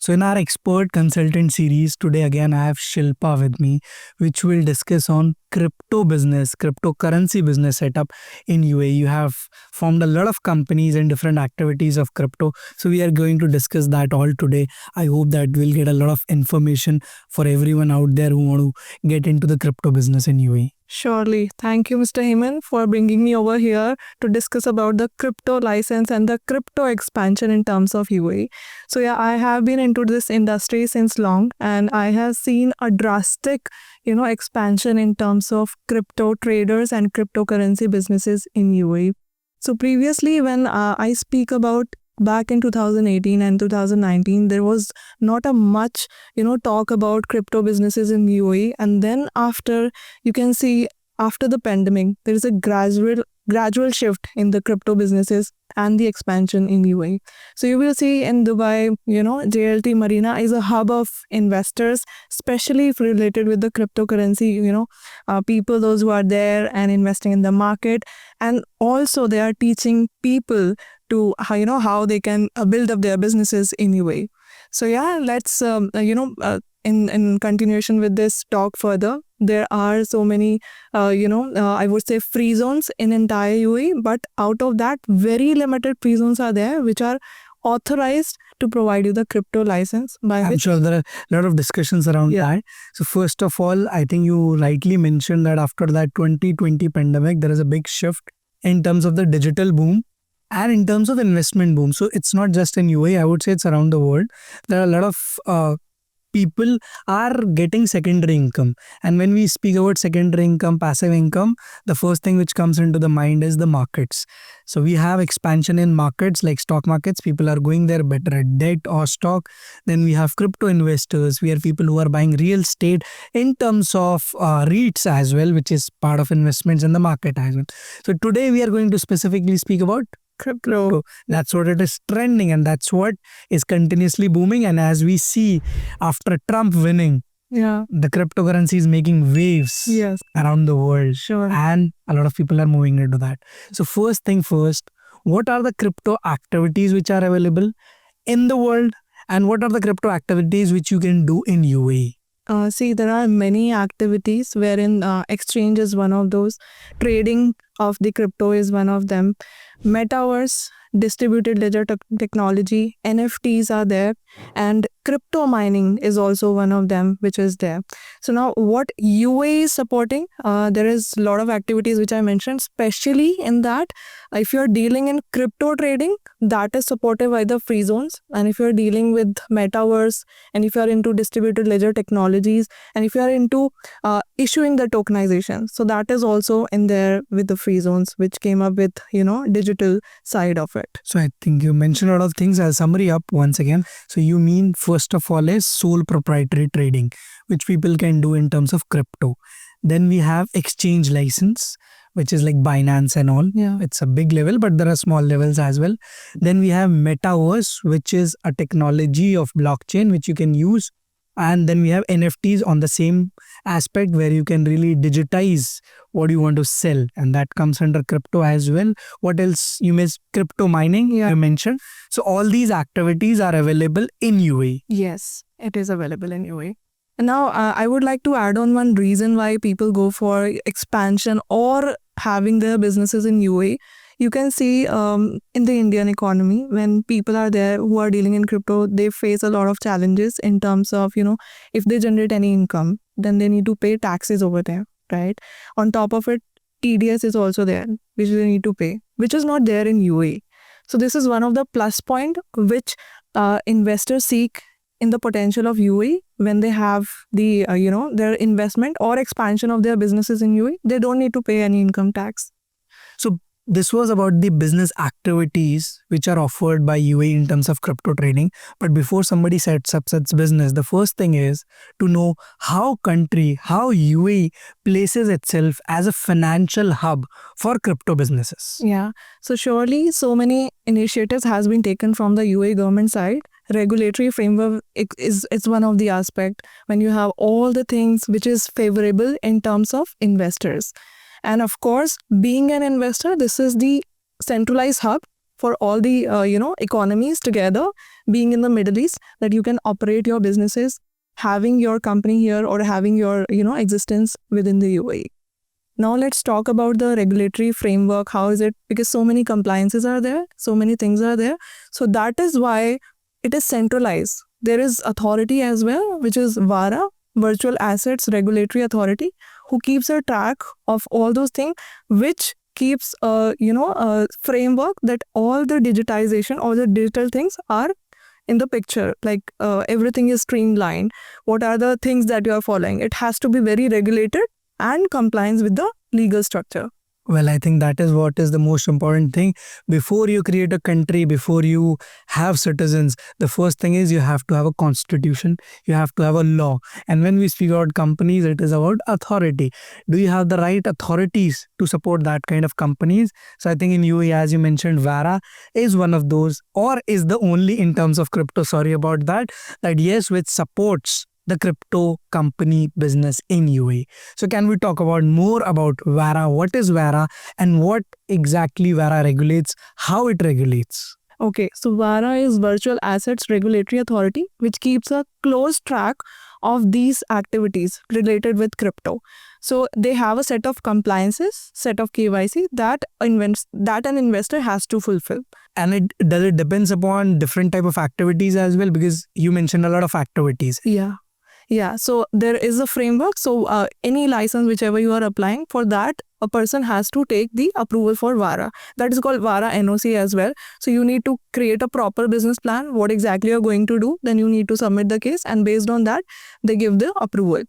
So, in our expert consultant series, today again I have Shilpa with me, which will discuss on crypto business, cryptocurrency business setup in UAE. You have formed a lot of companies and different activities of crypto. So, we are going to discuss that all today. I hope that we'll get a lot of information for everyone out there who want to get into the crypto business in UAE. Surely. Thank you, Mr. Heyman, for bringing me over here to discuss about the crypto license and the crypto expansion in terms of UAE. So yeah, I have been into this industry since long, and I have seen a drastic, expansion in terms of crypto traders and cryptocurrency businesses in UAE. So previously, when I speak about back in 2018 and 2019, there was not a much talk about crypto businesses in UAE. And then after, you can see after the pandemic, there is a gradual shift in the crypto businesses and the expansion in UAE. So you will see in Dubai, JLT Marina is a hub of investors, especially if related with the cryptocurrency, people, those who are there and investing in the market. And also they are teaching people to how they can build up their businesses in UAE. So yeah, let's in continuation with this talk further, there are so many I would say free zones in entire UAE, but out of that, very limited free zones are there which are authorized to provide you the crypto license. I'm sure there are a lot of discussions around that. So first of all, I think you rightly mentioned that after that 2020 pandemic, there is a big shift in terms of the digital boom and in terms of investment boom. So it's not just in UAE, I would say it's around the world. There are a lot of people are getting secondary income. And when we speak about secondary income, passive income, the first thing which comes into the mind is the markets. So we have expansion in markets like stock markets. People are going there better at debt or stock. Then we have crypto investors. We have people who are buying real estate in terms of REITs as well, which is part of investments in the market as well. So today we are going to specifically speak about crypto. That's what it is trending, and that's what is continuously booming. And as we see after Trump winning, the cryptocurrency is making waves around the world. And a lot of people are moving into that. So first thing first, what are the crypto activities which are available in the world, and what are the crypto activities which you can do in UAE? See, there are many activities wherein exchange is one of those. Trading of the crypto is one of them. Metaverse, distributed ledger technology, NFTs are there, and crypto mining is also one of them which is there. So now what UAE is supporting, there is a lot of activities which I mentioned, especially in that if you're dealing in crypto trading, that is supported by the free zones. And if you're dealing with metaverse, and if you're into distributed ledger technologies, and if you're into issuing the tokenization, so that is also in there with the free zones, which came up with digital side of it. So I think you mentioned a lot of things. I'll summary up once again. So you mean first of all is sole proprietary trading, which people can do in terms of crypto. Then we have exchange license, which is like Binance and all. It's a big level, but there are small levels as well. Then we have metaverse, which is a technology of blockchain which you can use. And then we have NFTs on the same aspect where you can really digitize what you want to sell. And that comes under crypto as well. What else? You missed crypto mining, you mentioned. So all these activities are available in UAE. Yes, it is available in UAE. Now, I would like to add on one reason why people go for expansion or having their businesses in UAE. You can see in the Indian economy, when people are there who are dealing in crypto, they face a lot of challenges in terms of, if they generate any income, then they need to pay taxes over there, right? On top of it, TDS is also there, which they need to pay, which is not there in UAE. So this is one of the plus point which investors seek in the potential of UAE when they have the, their investment or expansion of their businesses in UAE. They don't need to pay any income tax. So this was about the business activities which are offered by UAE in terms of crypto trading. But before somebody sets up such business, the first thing is to know how UAE places itself as a financial hub for crypto businesses. Yeah. So surely so many initiatives has been taken from the UAE government side. Regulatory framework is one of the aspect when you have all the things which is favorable in terms of investors. And of course, being an investor, this is the centralized hub for all the economies together, being in the Middle East, that you can operate your businesses, having your company here or having your existence within the UAE. Now let's talk about the regulatory framework. How is it? Because so many compliances are there, so many things are there. So that is why it is centralized. There is authority as well, which is VARA, Virtual Assets Regulatory Authority, who keeps a track of all those things, which keeps a framework that all the digitization, all the digital things are in the picture. Like everything is streamlined. What are the things that you are following? It has to be very regulated and compliance with the legal structure. Well, I think that is what is the most important thing. Before you create a country, before you have citizens, the first thing is you have to have a constitution, you have to have a law. And when we speak about companies, it is about authority. Do you have the right authorities to support that kind of companies? So I think in UAE, as you mentioned, VARA is one of those, or is the only in terms of crypto, sorry about that yes, which supports the crypto company business in UAE. So can we talk about more about VARA? What is VARA and what exactly VARA regulates, how it regulates? Okay, so VARA is Virtual Assets Regulatory Authority, which keeps a close track of these activities related with crypto. So they have a set of compliances, set of KYC that an investor has to fulfill. And it depends upon different type of activities as well, because you mentioned a lot of activities. Yeah, so there is a framework. So any license, whichever you are applying for that, a person has to take the approval for VARA. That is called VARA NOC as well. So you need to create a proper business plan, what exactly you're going to do. Then you need to submit the case, and based on that, they give the approval.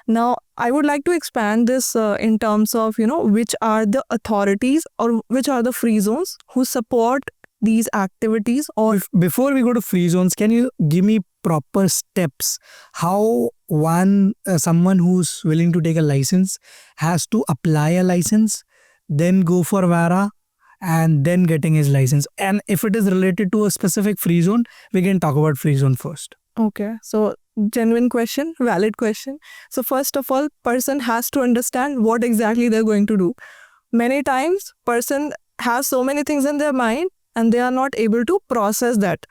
Now, I would like to expand this in terms of, which are the authorities or which are the free zones who support these activities. Or before we go to free zones, can you give me proper steps how someone who's willing to take a license has to apply a license, then go for VARA, and then getting his license? And if it is related to a specific free zone, we can talk about free zone first. Okay, so genuine question, valid question. So first of all, person has to understand what exactly they're going to do. Many times person has so many things in their mind and they are not able to process that.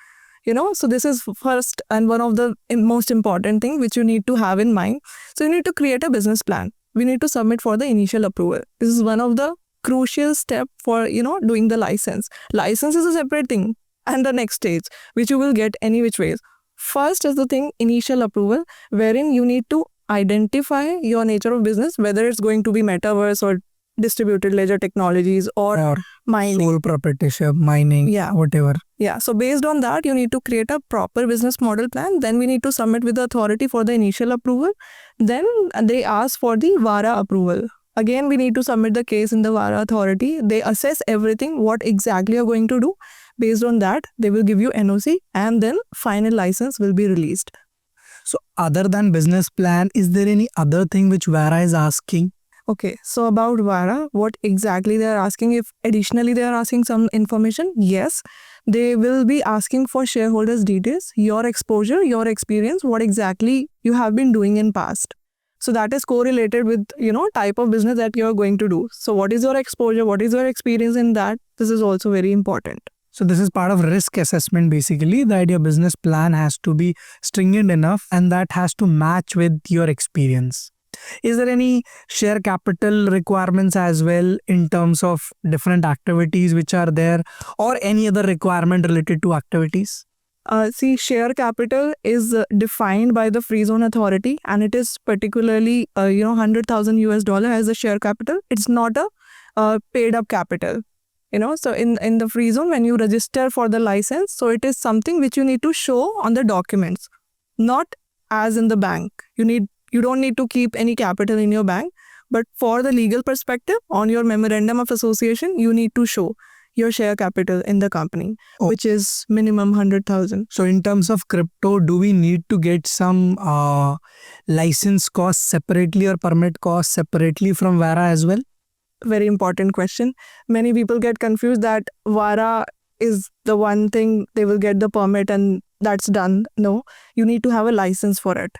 So this is first and one of the most important thing which you need to have in mind. So you need to create a business plan. We need to submit for the initial approval. This is one of the crucial step for, doing the license. License is a separate thing and the next stage, which you will get any which ways. First is the thing, initial approval, wherein you need to identify your nature of business, whether it's going to be metaverse or distributed ledger technologies or mining. Sole proprietorship, mining, whatever. Yeah, so based on that, you need to create a proper business model plan. Then we need to submit with the authority for the initial approval. Then they ask for the VARA approval. Again, we need to submit the case in the VARA authority. They assess everything, what exactly you're going to do. Based on that, they will give you NOC and then final license will be released. So other than business plan, is there any other thing which VARA is asking? Okay, so about VARA, what exactly they are asking, if additionally they are asking some information, yes, they will be asking for shareholders' details, your exposure, your experience, what exactly you have been doing in past. So that is correlated with, type of business that you are going to do. So what is your exposure? What is your experience in that? This is also very important. So this is part of risk assessment basically, that your business plan has to be stringent enough and that has to match with your experience. Is there any share capital requirements as well in terms of different activities which are there, or any other requirement related to activities? See, share capital is defined by the Free Zone Authority, and it is particularly, $100,000 as the share capital. It's not a paid up capital. So in the free zone, when you register for the license, so it is something which you need to show on the documents, not as in the bank. You don't need to keep any capital in your bank, but for the legal perspective, on your memorandum of association, you need to show your share capital in the company, which is minimum 100,000. So in terms of crypto, do we need to get some license costs separately or permit costs separately from VARA as well? Very important question. Many people get confused that VARA is the one thing, they will get the permit and that's done. No, you need to have a license for it.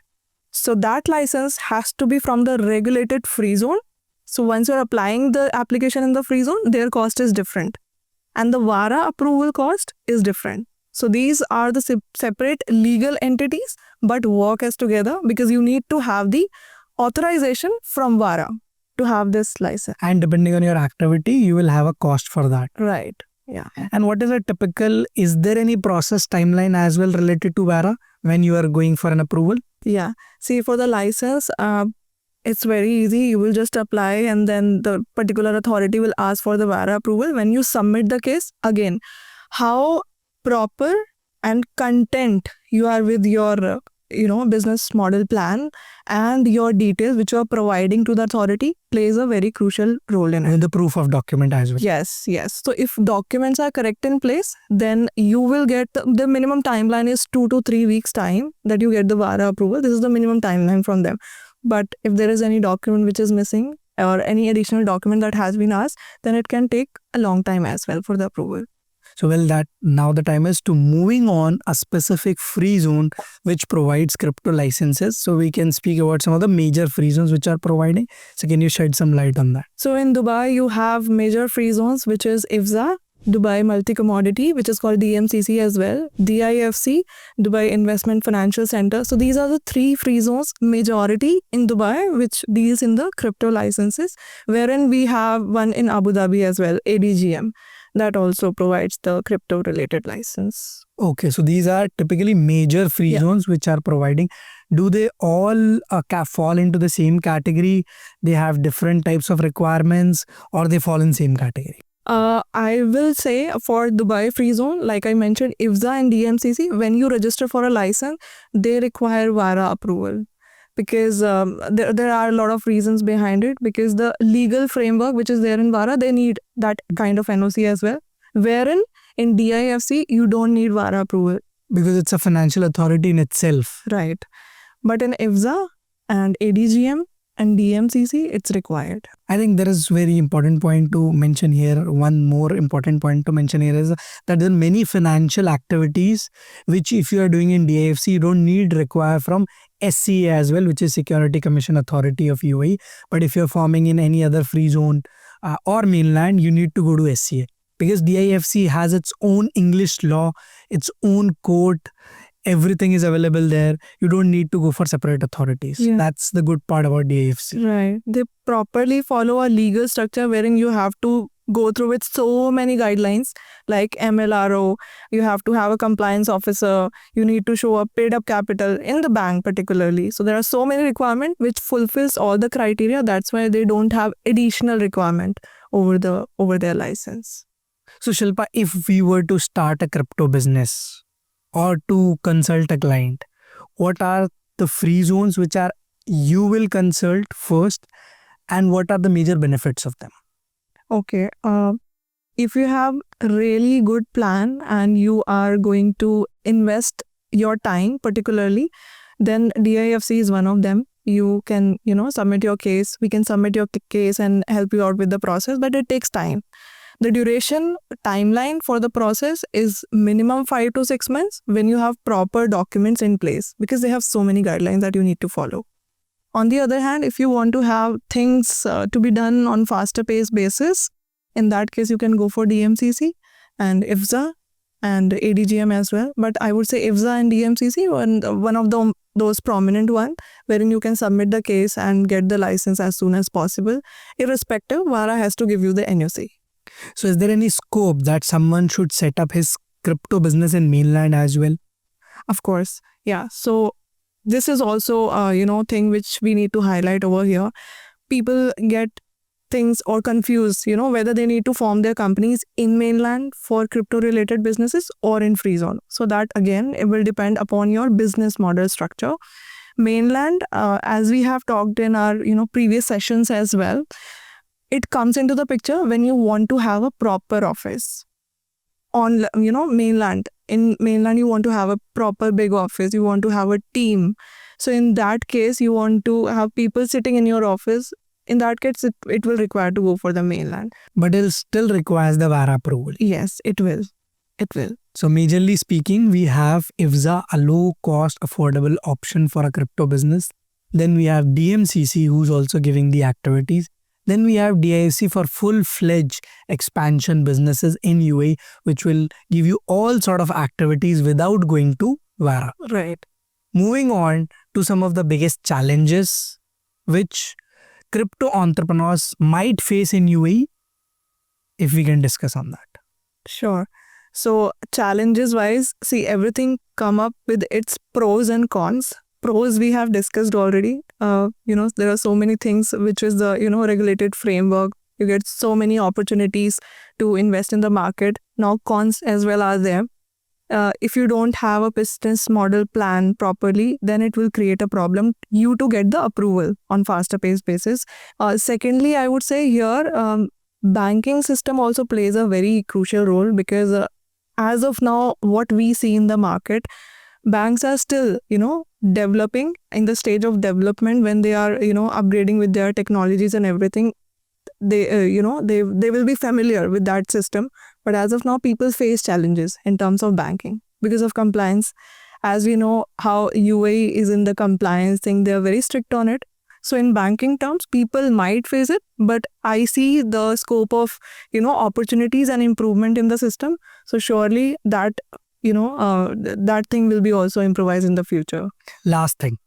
So that license has to be from the regulated free zone. So once you're applying the application in the free zone, their cost is different. and the VARA approval cost is different. So these are the separate legal entities but work as together because you need to have the authorization from VARA to have this license. And depending on your activity, you will have a cost for that. Right. Yeah. And what is a typical, is there any process timeline as well related to VARA when you are going for an approval? Yeah. See, for the license, it's very easy. You will just apply and then the particular authority will ask for the VARA approval. When you submit the case, again, how proper and content you are with your business model plan and your details which you are providing to the authority plays a very crucial role in it. And the proof of document as well. Yes. So if documents are correct in place, then you will get the minimum timeline is 2 to 3 weeks time that you get the VARA approval. This is the minimum timeline from them. But if there is any document which is missing or any additional document that has been asked, then it can take a long time as well for the approval. So that now the time is to moving on a specific free zone which provides crypto licenses. So we can speak about some of the major free zones which are providing. So can you shed some light on that? So in Dubai, you have major free zones, which is IFZA, Dubai Multi Commodity, which is called DMCC as well, DIFC, Dubai Investment Financial Center. So these are the 3 free zones, majority in Dubai, which deals in the crypto licenses, wherein we have one in Abu Dhabi as well, ADGM. That also provides the crypto related license. Okay, so these are typically major free zones which are providing. Do they all fall into the same category? They have different types of requirements or they fall in same category? I will say for Dubai Free Zone, like I mentioned, IFZA and DMCC, when you register for a license, they require VARA approval. Because there are a lot of reasons behind it. Because the legal framework which is there in VARA, they need that kind of NOC as well. Wherein in DIFC, you don't need VARA approval. Because it's a financial authority in itself. Right. But in IFZA and ADGM and DMCC, it's required. I think there is very important point to mention here. One more important point to mention here is that there are many financial activities which if you are doing in DIFC, you don't need require from SCA as well, which is Security Commission Authority of UAE. But if you're forming in any other free zone or mainland, you need to go to SCA. Because DIFC has its own English law, its own court, everything is available there. You don't need to go for separate authorities. Yeah. That's the good part about DIFC. Right. They properly follow a legal structure wherein you have to go through with so many guidelines like MLRO, you have to have a compliance officer, you need to show a paid up capital in the bank particularly. So there are so many requirements which fulfills all the criteria. That's why they don't have additional requirement over their license. So Shilpa, if we were to start a crypto business or to consult a client, what are the free zones which are you will consult first and what are the major benefits of them? Okay. If you have a really good plan and you are going to invest your time particularly, then DIFC is one of them. You can, submit your case. We can submit your case and help you out with the process, but it takes time. The duration timeline for the process is minimum 5 to 6 months when you have proper documents in place because they have so many guidelines that you need to follow. On the other hand, if you want to have things to be done on faster pace basis, in that case, you can go for DMCC and IFZA and ADGM as well. But I would say IFZA and DMCC one of those prominent one wherein you can submit the case and get the license as soon as possible. Irrespective, VARA has to give you the NOC. So is there any scope that someone should set up his crypto business in mainland as well? Of course. Yeah. So this is also a thing which we need to highlight over here. People get things or confused, whether they need to form their companies in mainland for crypto related businesses or in free zone. So that again, it will depend upon your business model structure. Mainland, as we have talked in our previous sessions as well, it comes into the picture when you want to have a proper office on mainland. In mainland, you want to have a proper big office. You want to have a team. So in that case, you want to have people sitting in your office. In that case, it will require to go for the mainland. But it still requires the VARA approval. Yes, it will. It will. So majorly speaking, we have IFZA, a low cost affordable option for a crypto business. Then we have DMCC, who's also giving the activities. Then we have DIFC for full-fledged expansion businesses in UAE, which will give you all sort of activities without going to VARA. Right. Moving on to some of the biggest challenges which crypto entrepreneurs might face in UAE, if we can discuss on that. Sure. So challenges wise, see, everything come up with its pros and cons. Pros we have discussed already. There are so many things, which is the regulated framework. You get so many opportunities to invest in the market. Now cons as well are there. If you don't have a business model plan properly, then it will create a problem you to get the approval on faster pace basis. Secondly, I would say here, banking system also plays a very crucial role, because as of now, what we see in the market, banks are still, developing, in the stage of development, when they are, upgrading with their technologies and everything. They will be familiar with that system. But as of now, people face challenges in terms of banking because of compliance. As we know how UAE is in the compliance thing, they are very strict on it. So in banking terms, people might face it, but I see the scope of, opportunities and improvement in the system. So surely that, that thing will be also improvised in the future. Last thing,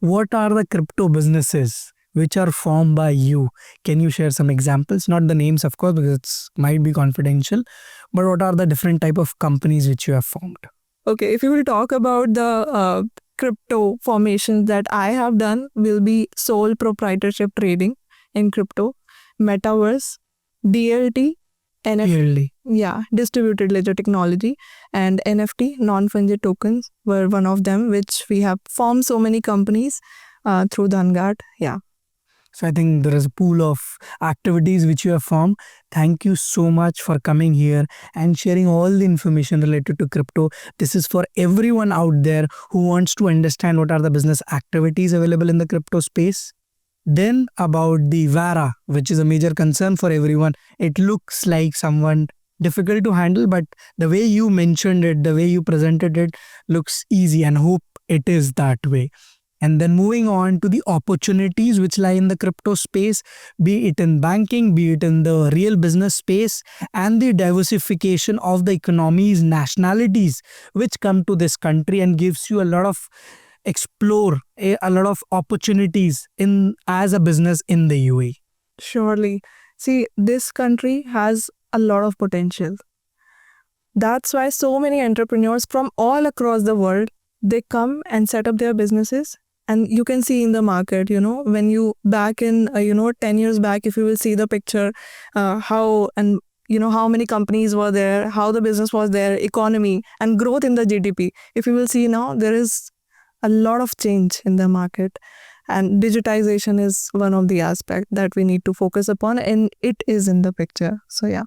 what are the crypto businesses which are formed by you? Can you share some examples? Not the names, of course, because it might be confidential, but what are the different type of companies which you have formed? Okay, if you will talk about the crypto formations that I have done, will be sole proprietorship trading in crypto, metaverse, DLT, NFT, Clearly. distributed ledger technology, and NFT, non-fungible tokens, were one of them, which we have formed so many companies through Dhangat. Yeah. So I think there is a pool of activities which you have formed. Thank you so much for coming here and sharing all the information related to crypto. This is for everyone out there who wants to understand what are the business activities available in the crypto space. Then about the VARA, which is a major concern for everyone. It looks like someone difficult to handle, but the way you mentioned it, the way you presented it looks easy, and hope it is that way. And then moving on to the opportunities which lie in the crypto space, be it in banking, be it in the real business space, and the diversification of the economies, nationalities which come to this country and gives you a lot of a lot of opportunities in as a business in the UAE. Surely. See, this country has a lot of potential. That's why so many entrepreneurs from all across the world, they come and set up their businesses. And you can see in the market, when you back in, 10 years back, if you will see the picture, how many companies were there, how the business was there, economy and growth in the GDP. If you will see now, there is a lot of change in the market, and digitization is one of the aspects that we need to focus upon, and it is in the picture. So yeah.